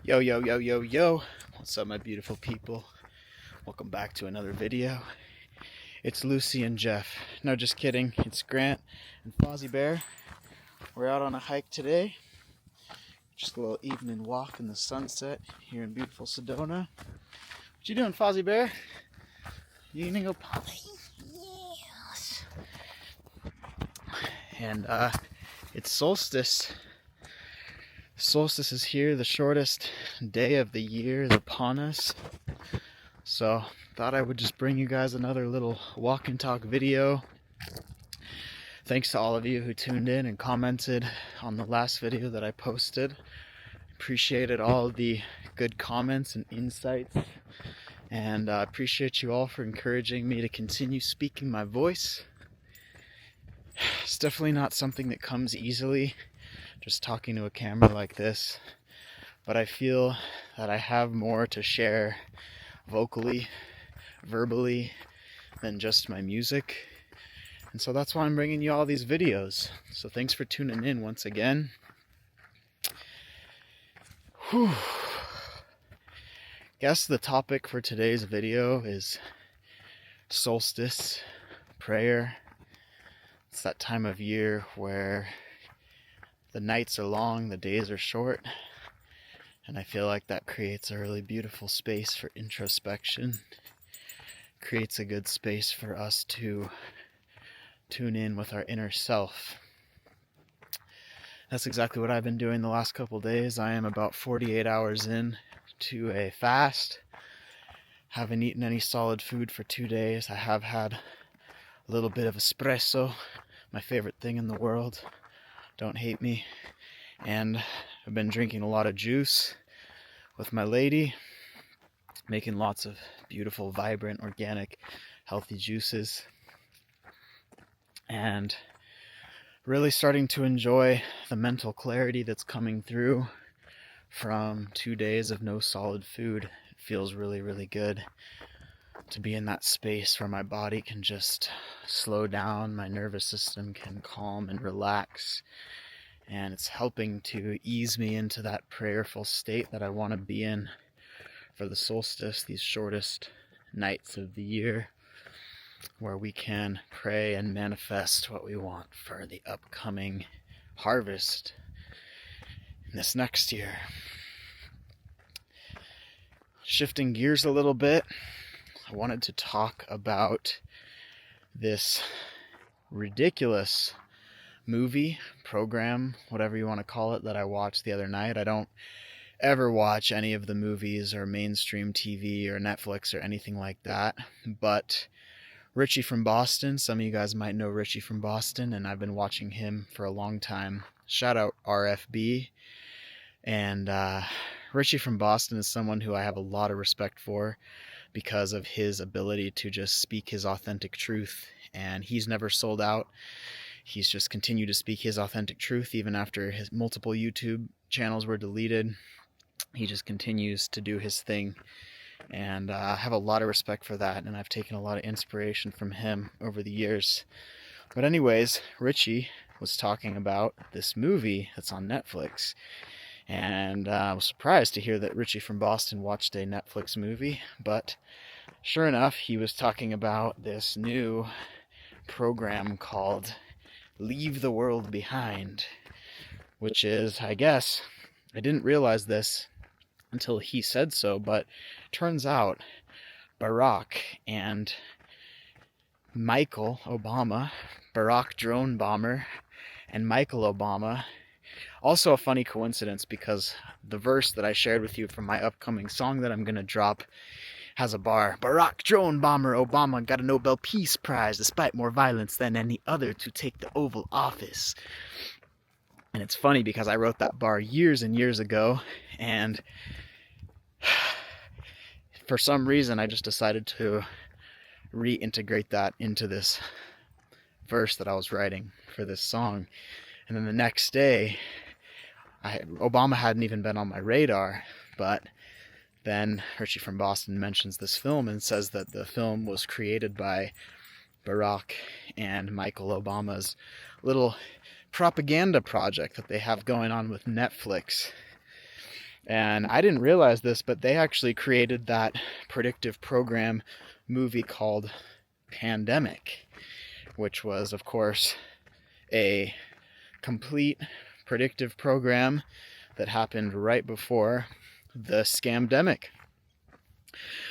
Yo, yo, yo, yo, yo. What's up, my beautiful people? Welcome back to another video. It's Lucy and Jeff. No, just kidding. It's Grant and Fozzie Bear. We're out on a hike today. Just a little evening walk in the sunset here in beautiful Sedona. What you doing, Fozzie Bear? You gonna go potty? Yes. And it's Solstice. Solstice is here, the shortest day of the year is upon us. So, thought I would just bring you guys another little walk and talk video. Thanks to all of you who tuned in and commented on the last video that I posted. Appreciated all the good comments and insights. And I appreciate you all for encouraging me to continue speaking my voice. It's definitely not something that comes easily, just talking to a camera like this. But I feel that I have more to share vocally, verbally, than just my music. And so that's why I'm bringing you all these videos. So thanks for tuning in once again. Whew. Guess the topic for today's video is solstice, prayer. It's that time of year where the nights are long, the days are short. And I feel like that creates a really beautiful space for introspection. Creates a good space for us to tune in with our inner self. That's exactly what I've been doing the last couple days. I am about 48 hours in to a fast. Haven't eaten any solid food for 2 days. I have had a little bit of espresso, my favorite thing in the world. Don't hate me. And I've been drinking a lot of juice with my lady, making lots of beautiful, vibrant, organic, healthy juices. And really starting to enjoy the mental clarity that's coming through from 2 days of no solid food. It feels really, really good to be in that space where my body can just slow down, my nervous system can calm and relax. And it's helping to ease me into that prayerful state that I want to be in for the solstice, these shortest nights of the year, where we can pray and manifest what we want for the upcoming harvest this next year. Shifting gears a little bit, I wanted to talk about this ridiculous movie, program, whatever you want to call it, that I watched the other night. I don't ever watch any of the movies or mainstream TV or Netflix or anything like that, but Richie from Boston, some of you guys might know Richie from Boston, and I've been watching him for a long time. Shout out RFB. And Richie from Boston is someone who I have a lot of respect for because of his ability to just speak his authentic truth, and he's never sold out. He's just continued to speak his authentic truth even after his multiple YouTube channels were deleted. He just continues to do his thing, and I have a lot of respect for that, and I've taken a lot of inspiration from him over the years. But anyways, Richie was talking about this movie that's on Netflix, and I was surprised to hear that Richie from Boston watched a Netflix movie, but sure enough, he was talking about this new program called Leave the World Behind, which is, I guess, I didn't realize this until he said so, but turns out Barack and Michael Obama, Barack drone bomber, and Michael Obama, also a funny coincidence because the verse that I shared with you from my upcoming song that I'm going to drop has a bar. Barack drone bomber Obama got a Nobel Peace Prize despite more violence than any other to take the Oval Office. And it's funny because I wrote that bar years and years ago, and for some reason I just decided to reintegrate that into this verse that I was writing for this song. And then the next day, Obama hadn't even been on my radar, but then Richie from Boston mentions this film and says that the film was created by Barack and Michael Obama's little propaganda project that they have going on with Netflix. And I didn't realize this, but they actually created that predictive program movie called Pandemic, which was, of course, a complete predictive program that happened right before the scamdemic.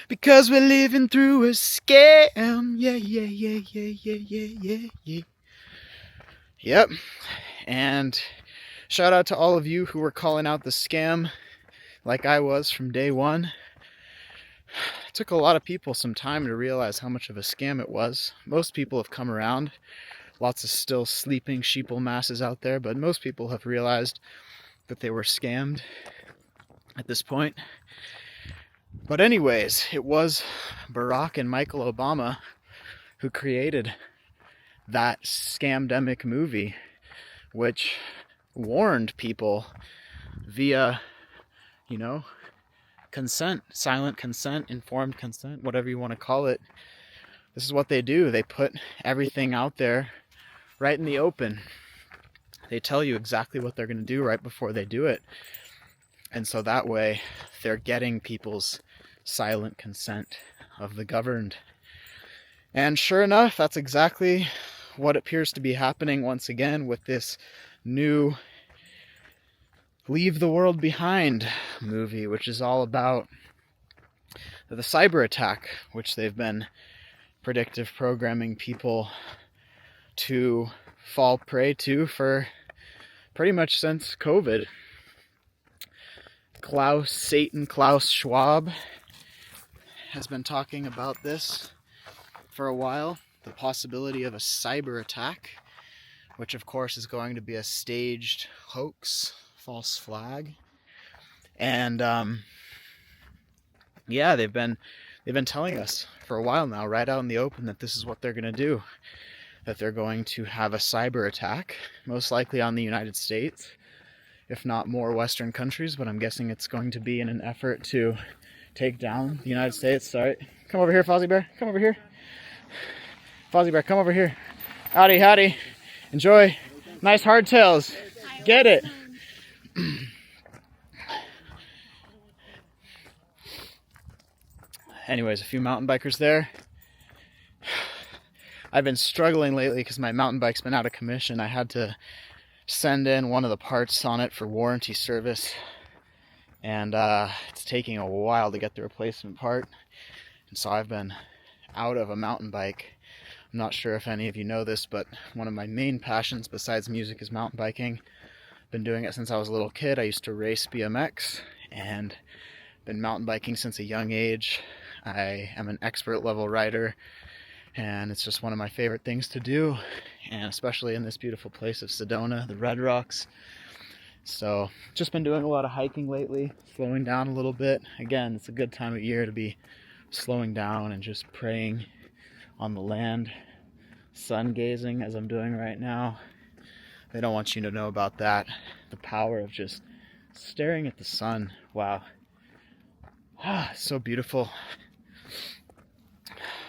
Because we're living through a scam. Yeah. Yep. And shout out to all of you who were calling out the scam like I was from day one. It took a lot of people some time to realize how much of a scam it was. Most people have come around. Lots of still sleeping sheeple masses out there, but most people have realized that they were scammed at this point. But anyways, it was Barack and Michael Obama who created that scamdemic movie, which warned people via, consent, silent consent, informed consent, whatever you want to call it. This is what they do. They put everything out there right in the open. They tell you exactly what they're going to do right before they do it. And so that way, they're getting people's silent consent of the governed. And sure enough, that's exactly what appears to be happening once again with this new Leave the World Behind movie, which is all about the cyber attack, which they've been predictive programming people to fall prey to for pretty much since COVID. Satan Klaus Schwab has been talking about this for a while, the possibility of a cyber attack, which of course is going to be a staged hoax, false flag. And they've been telling us for a while now, right out in the open, that this is what they're going to do, that they're going to have a cyber attack, most likely on the United States, if not more Western countries, but I'm guessing it's going to be in an effort to take down the United States. Sorry. Come over here, Fozzie Bear. Come over here. Fozzie Bear, come over here. Howdy. Enjoy. Nice hardtails. Get it. Anyways, a few mountain bikers there. I've been struggling lately because my mountain bike's been out of commission. I had to send in one of the parts on it for warranty service, and it's taking a while to get the replacement part, and so I've been out of a mountain bike. I'm not sure if any of you know this, but one of my main passions besides music is mountain biking. Been doing it since I was a little kid. I used to race BMX and been mountain biking since a young age. I am an expert level rider, and it's just one of my favorite things to do, and especially in this beautiful place of Sedona, the Red Rocks. So just been doing a lot of hiking lately, slowing down a little bit. Again, it's a good time of year to be slowing down and just praying on the land, sun gazing as I'm doing right now. They don't want you to know about that. The power of just staring at the sun. Wow. So beautiful.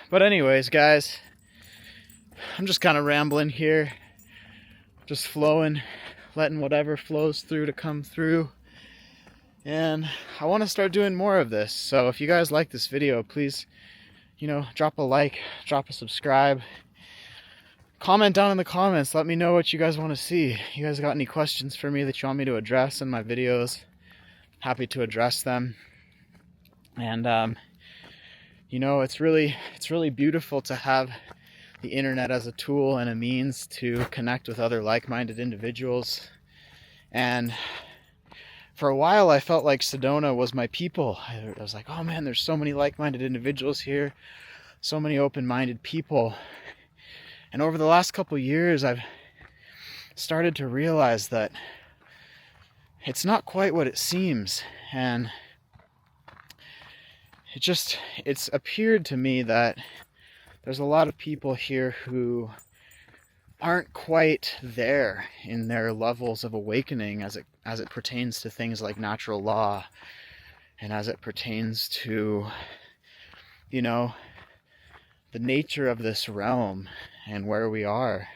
But anyways, guys, I'm just kind of rambling here, just flowing, letting whatever flows through to come through. And I want to start doing more of this. So if you guys like this video, please, drop a like, drop a subscribe, comment down in the comments. Let me know what you guys want to see. You guys got any questions for me that you want me to address in my videos? Happy to address them. And it's really beautiful to have the internet as a tool and a means to connect with other like-minded individuals. And for a while, I felt like Sedona was my people. I was like, oh man, there's so many like-minded individuals here, so many open-minded people. And over the last couple years, I've started to realize that it's not quite what it seems. And it's appeared to me that there's a lot of people here who aren't quite there in their levels of awakening as it pertains to things like natural law, and as it pertains to, the nature of this realm and where we are.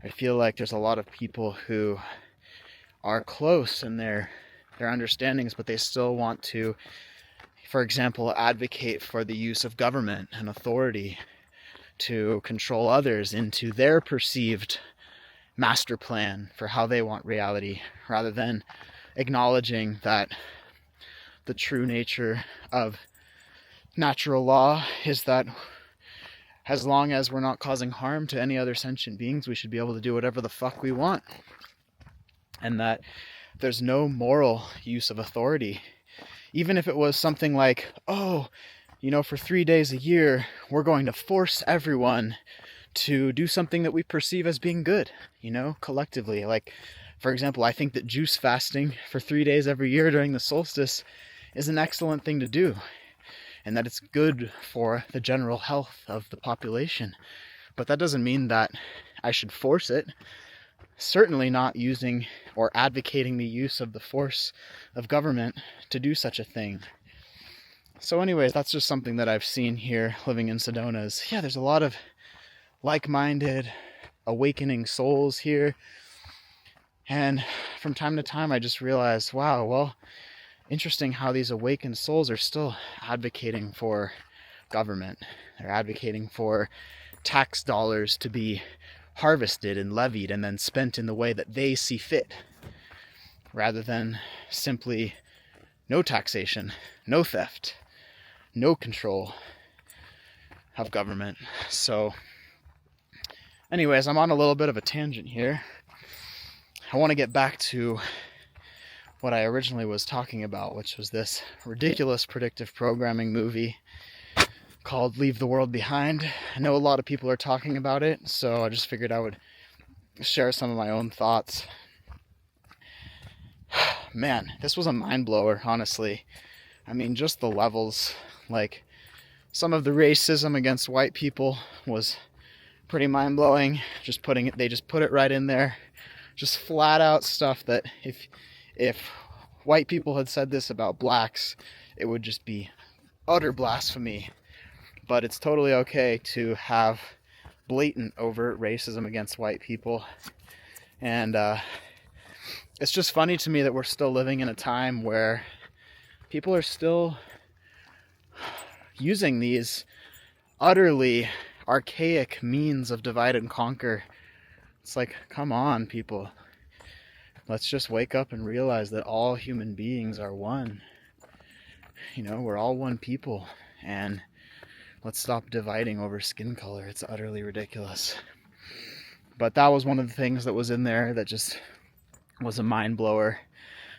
I feel like there's a lot of people who are close in their their understandings, but they still want to, for example, advocate for the use of government and authority to control others into their perceived master plan for how they want reality, rather than acknowledging that the true nature of natural law is that as long as we're not causing harm to any other sentient beings, we should be able to do whatever the fuck we want. And that there's no moral use of authority. Even if it was something like, oh, for 3 days a year, we're going to force everyone to do something that we perceive as being good, collectively. Like, for example, I think that juice fasting for 3 days every year during the solstice is an excellent thing to do, and that it's good for the general health of the population. But that doesn't mean that I should force it. Certainly not using or advocating the use of the force of government to do such a thing. So anyways, that's just something that I've seen here living in Sedona is, there's a lot of like-minded, awakening souls here. And from time to time, I just realize, wow, well, interesting how these awakened souls are still advocating for government. They're advocating for tax dollars to be harvested and levied and then spent in the way that they see fit, rather than simply no taxation, no theft, no control of government. So anyways, I'm on a little bit of a tangent here. I want to get back to what I originally was talking about, which was this ridiculous predictive programming movie called Leave the World Behind. I know a lot of people are talking about it, so I just figured I would share some of my own thoughts. Man, this was a mind blower, honestly. I mean, just the levels, like some of the racism against white people was pretty mind blowing. They just put it right in there. Just flat out stuff that if white people had said this about blacks, it would just be utter blasphemy. But it's totally okay to have blatant, overt racism against white people. And it's just funny to me that we're still living in a time where people are still using these utterly archaic means of divide and conquer. It's like, come on, people. Let's just wake up and realize that all human beings are one. We're all one people. And let's stop dividing over skin color. It's utterly ridiculous. But that was one of the things that was in there that just was a mind blower,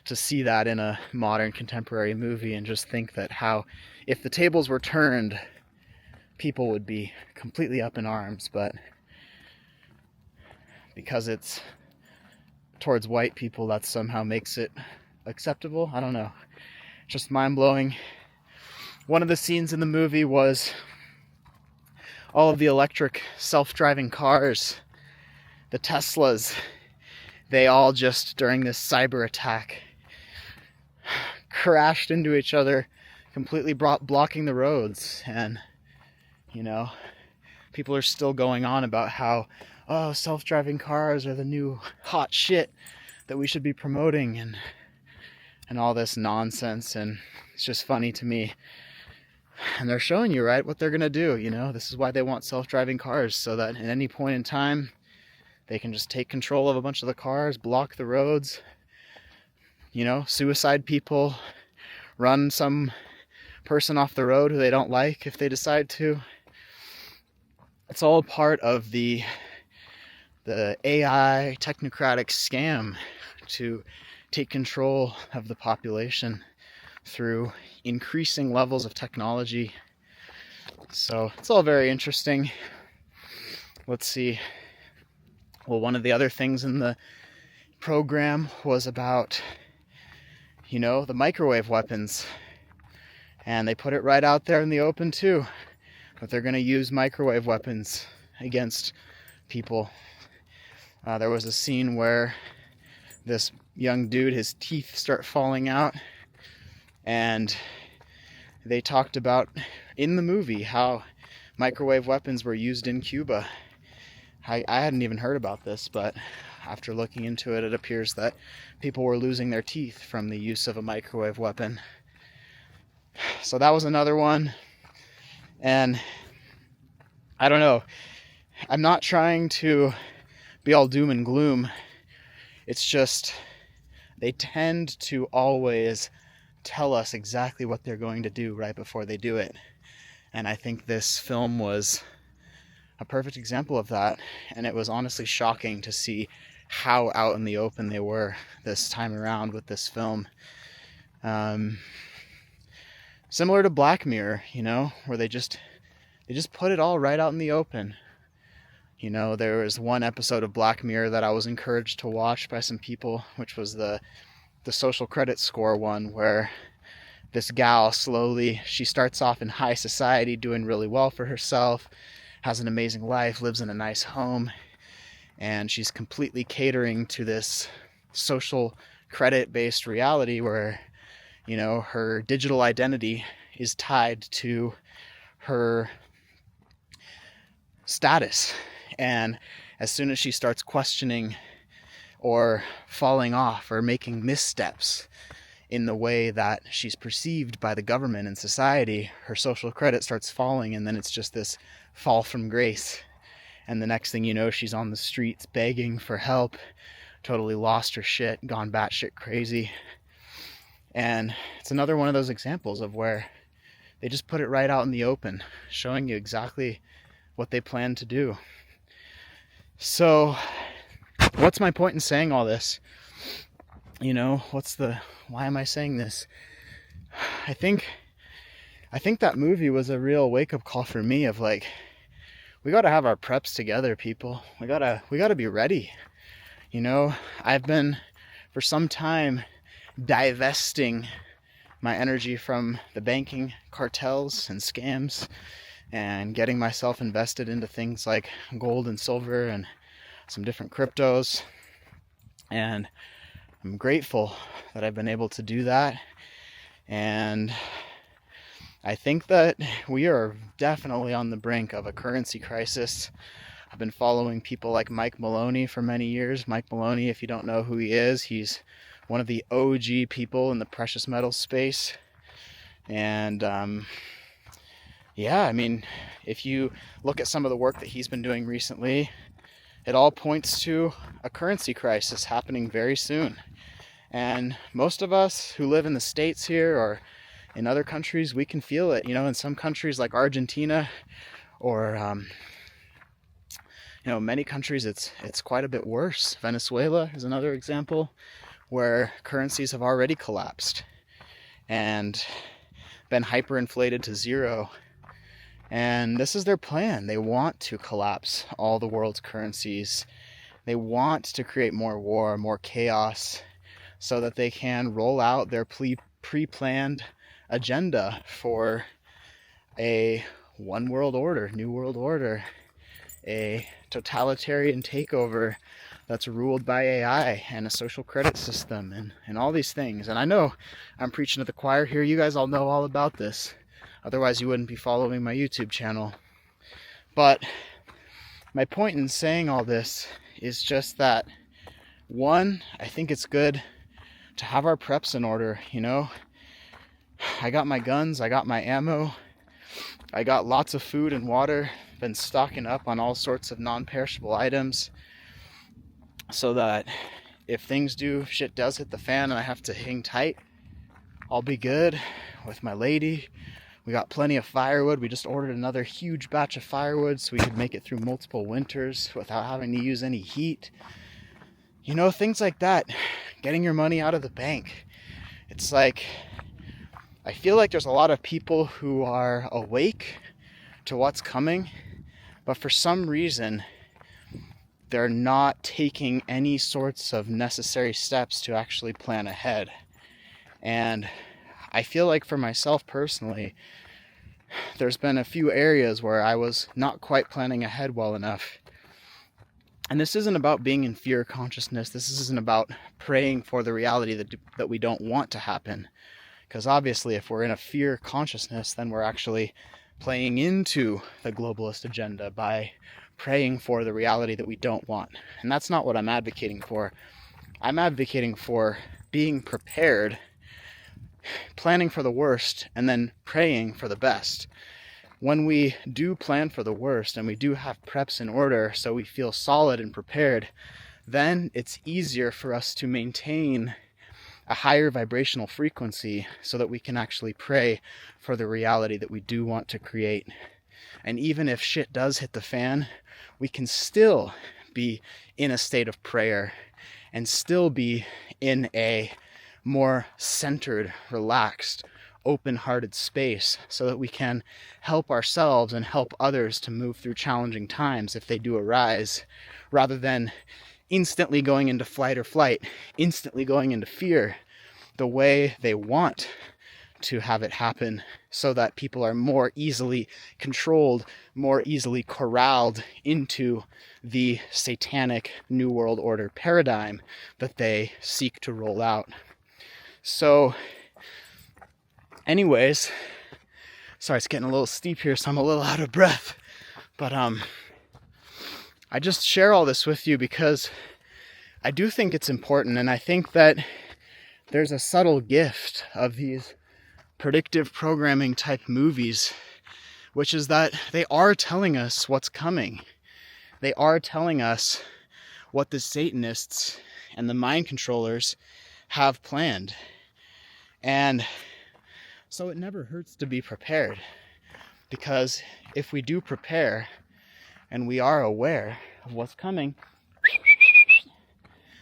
to see that in a modern contemporary movie and just think that how, if the tables were turned, people would be completely up in arms. But because it's towards white people, that somehow makes it acceptable. I don't know. Just mind blowing. One of the scenes in the movie was all of the electric self-driving cars, the Teslas. They all just, during this cyber attack, crashed into each other, completely blocking the roads. And, people are still going on about how, self-driving cars are the new hot shit that we should be promoting, and all this nonsense. And it's just funny to me. And they're showing you, right, what they're going to do. This is why they want self-driving cars, so that at any point in time, they can just take control of a bunch of the cars, block the roads, suicide people, run some person off the road who they don't like if they decide to. It's all part of the AI technocratic scam to take control of the population through increasing levels of technology. So it's all very interesting. Let's see. Well, one of the other things in the program was about, the microwave weapons. And they put it right out there in the open too. But they're going to use microwave weapons against people. There was a scene where this young dude, his teeth start falling out. And they talked about in the movie how microwave weapons were used in Cuba. I hadn't even heard about this, but after looking into it, it appears that people were losing their teeth from the use of a microwave weapon. So that was another one. And I don't know, I'm not trying to be all doom and gloom. It's just they tend to always tell us exactly what they're going to do right before they do it. And I think this film was a perfect example of that. And it was honestly shocking to see how out in the open they were this time around with this film. Similar to Black Mirror, where they just put it all right out in the open. There was one episode of Black Mirror that I was encouraged to watch by some people, which was the social credit score one, where this gal she starts off in high society doing really well for herself, has an amazing life, lives in a nice home, and she's completely catering to this social credit based reality where, her digital identity is tied to her status. And as soon as she starts questioning or falling off or making missteps in the way that she's perceived by the government and society, her social credit starts falling, and then it's just this fall from grace. And the next thing you know, she's on the streets begging for help, totally lost her shit, gone batshit crazy. And it's another one of those examples of where they just put it right out in the open, showing you exactly what they plan to do. So what's my point in saying all this? Why am I saying this? I think that movie was a real wake-up call for me of like, we got to have our preps together, people. We got to be ready. I've been for some time divesting my energy from the banking cartels and scams and getting myself invested into things like gold and silver and some different cryptos. And I'm grateful that I've been able to do that. And I think that we are definitely on the brink of a currency crisis. I've been following people like Mike Maloney for many years. Mike Maloney, if you don't know who he is, he's one of the OG people in the precious metals space. And if you look at some of the work that he's been doing recently, it all points to a currency crisis happening very soon. And most of us who live in the States here or in other countries, we can feel it. In some countries like Argentina or many countries, it's quite a bit worse. Venezuela is another example where currencies have already collapsed and been hyperinflated to zero. And this is their plan. They want to collapse all the world's currencies. They want to create more war, more chaos, so that they can roll out their pre-planned agenda for a one world order, new world order, a totalitarian takeover that's ruled by AI and a social credit system and all these things. And I know I'm preaching to the choir here. You guys all know all about this. Otherwise, you wouldn't be following my YouTube channel. But my point in saying all this is just that, one, I think it's good to have our preps in order, I got my guns, I got my ammo, I got lots of food and water, been stocking up on all sorts of non-perishable items so that if shit does hit the fan and I have to hang tight, I'll be good with my lady. We got plenty of firewood. We just ordered another huge batch of firewood so we could make it through multiple winters without having to use any heat. Things like that. Getting your money out of the bank. It's like, I feel like there's a lot of people who are awake to what's coming, but for some reason, they're not taking any sorts of necessary steps to actually plan ahead. And I feel like for myself personally, there's been a few areas where I was not quite planning ahead well enough. And this isn't about being in fear consciousness. This isn't about praying for the reality that we don't want to happen. Because obviously, if we're in a fear consciousness, then we're actually playing into the globalist agenda by praying for the reality that we don't want. And that's not what I'm advocating for. I'm advocating for being prepared, planning for the worst, and then praying for the best. When we do plan for the worst and we do have preps in order so we feel solid and prepared, then it's easier for us to maintain a higher vibrational frequency so that we can actually pray for the reality that we do want to create. And even if shit does hit the fan, we can still be in a state of prayer and still be in a more centered, relaxed, open-hearted space so that we can help ourselves and help others to move through challenging times if they do arise, rather than instantly going into flight or flight, instantly going into fear the way they want to have it happen, so that people are more easily controlled, more easily corralled into the satanic New World Order paradigm that they seek to roll out. So anyways, sorry, it's getting a little steep here, so I'm a little out of breath. But I just share all this with you because I do think it's important, and I think that there's a subtle gift of these predictive programming type movies, which is that they are telling us what's coming. They are telling us what the Satanists and the mind controllers have planned. And so it never hurts to be prepared, because if we do prepare and we are aware of what's coming,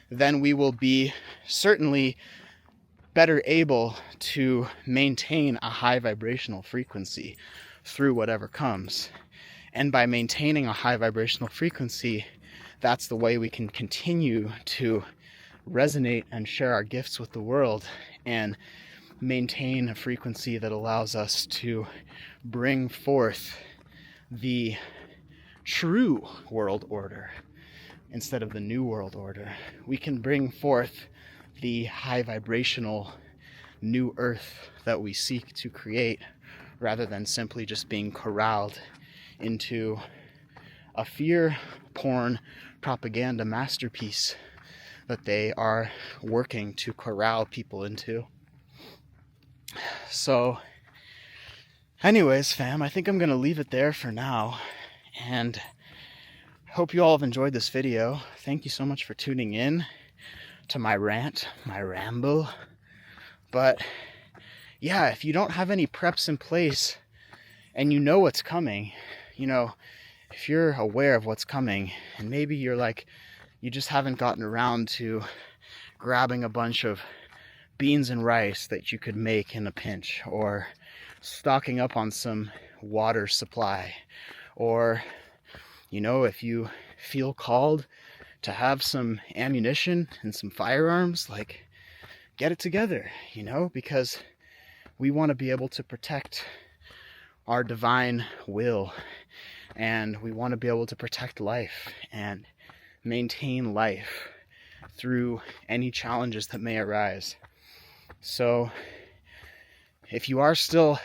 then we will be certainly better able to maintain a high vibrational frequency through whatever comes. And by maintaining a high vibrational frequency, that's the way we can continue to resonate and share our gifts with the world and maintain a frequency that allows us to bring forth the true world order instead of the new world order. We can bring forth the high vibrational new earth that we seek to create, rather than simply just being corralled into a fear porn propaganda masterpiece that they are working to corral people into. So anyways, fam, I think I'm gonna leave it there for now, and hope you all have enjoyed this video. Thank you so much for tuning in to my rant, my ramble. But yeah, if you don't have any preps in place and you know what's coming, if you're aware of what's coming, and maybe you're like, you just haven't gotten around to grabbing a bunch of beans and rice that you could make in a pinch, or stocking up on some water supply, or if you feel called to have some ammunition and some firearms, like, get it together, because we want to be able to protect our divine will, and we want to be able to protect life and maintain life through any challenges that may arise. So if you are still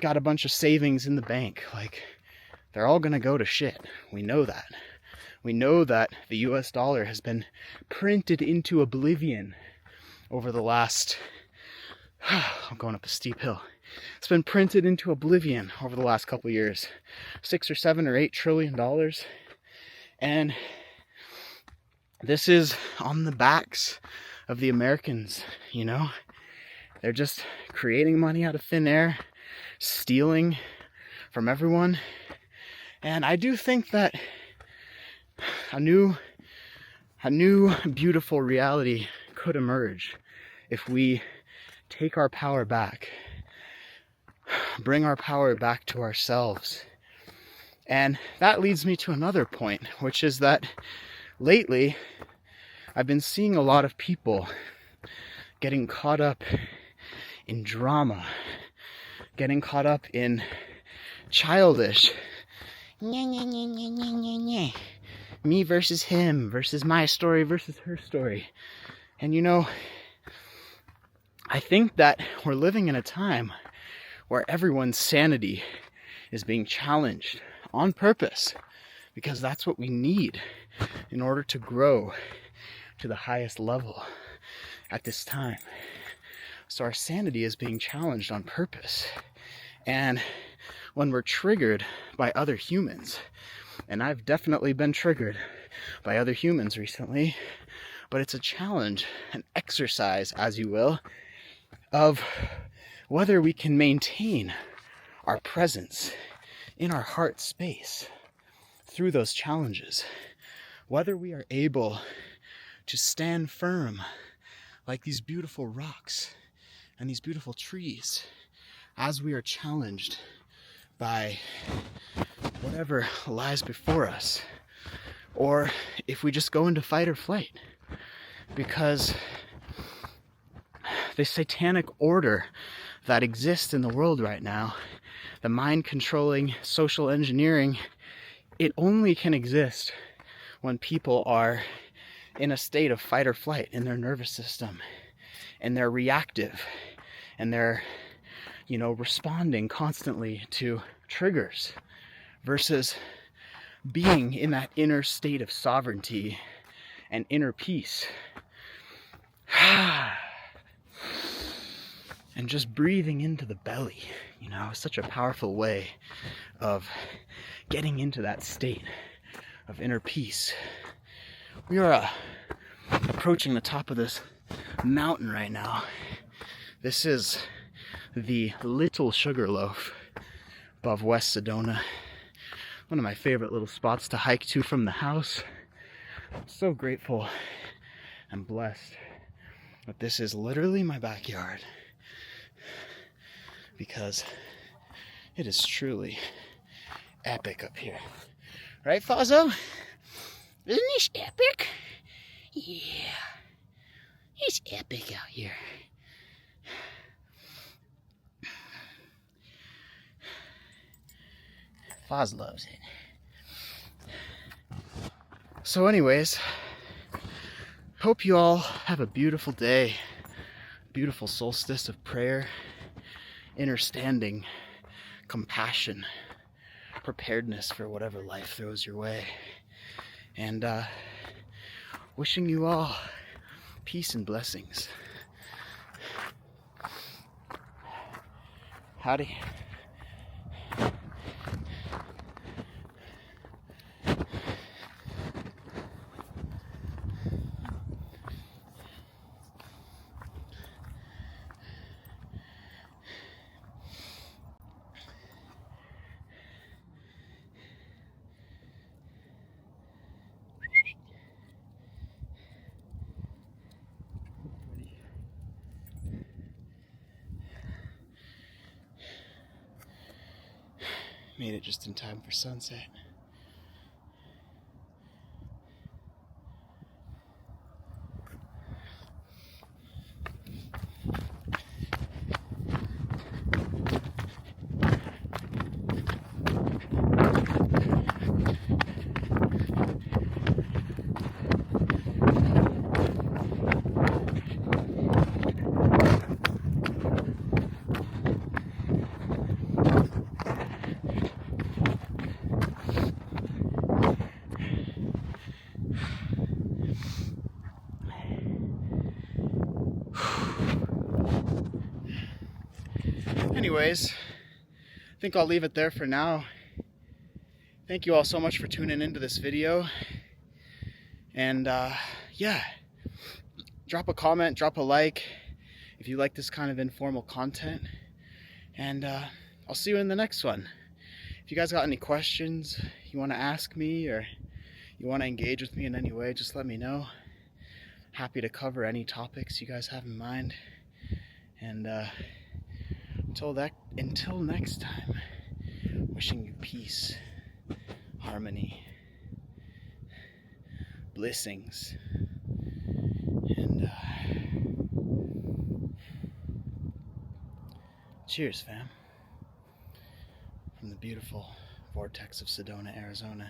got a bunch of savings in the bank, like, they're all gonna go to shit. We know that. We know that the US dollar has been printed into oblivion over the last, I'm going up a steep hill. It's been printed into oblivion over the last couple of years. $6 or $7 or $8 trillion. And this is on the backs of the Americans, They're just creating money out of thin air, stealing from everyone. And I do think that a new beautiful reality could emerge if we take our power back, bring our power back to ourselves. And that leads me to another point, which is that lately I've been seeing a lot of people getting caught up in drama, getting caught up in childish me versus him versus my story versus her story. And I think that we're living in a time where everyone's sanity is being challenged on purpose, because that's what we need in order to grow to the highest level at this time. So our sanity is being challenged on purpose. And when we're triggered by other humans, and I've definitely been triggered by other humans recently, but it's a challenge, an exercise, as you will, of whether we can maintain our presence in our heart space through those challenges, whether we are able to stand firm like these beautiful rocks and these beautiful trees as we are challenged by whatever lies before us, or if we just go into fight or flight. Because the satanic order that exists in the world right now, the mind-controlling social engineering, it only can exist when people are in a state of fight or flight in their nervous system, and they're reactive, and they're, responding constantly to triggers, versus being in that inner state of sovereignty and inner peace. And just breathing into the belly, such a powerful way of getting into that state of inner peace. We are approaching the top of this mountain right now. This is the Little Sugarloaf above West Sedona. One of my favorite little spots to hike to from the house. I'm so grateful and blessed that this is literally my backyard, because it is truly epic up here. Right, Fazzo? Isn't this epic? Yeah. It's epic out here. Foz loves it. So anyways, hope you all have a beautiful day, beautiful solstice of prayer, understanding, compassion, preparedness for whatever life throws your way. And wishing you all peace and blessings. Howdy. Made it just in time for sunset. Anyways, I think I'll leave it there for now. Thank you all so much for tuning into this video. And yeah, drop a comment, drop a like if you like this kind of informal content. And I'll see you in the next one. If you guys got any questions you want to ask me, or you want to engage with me in any way, just let me know. Happy to cover any topics you guys have in mind. And until next time, wishing you peace, harmony, blessings, and cheers, fam, from the beautiful vortex of Sedona, Arizona.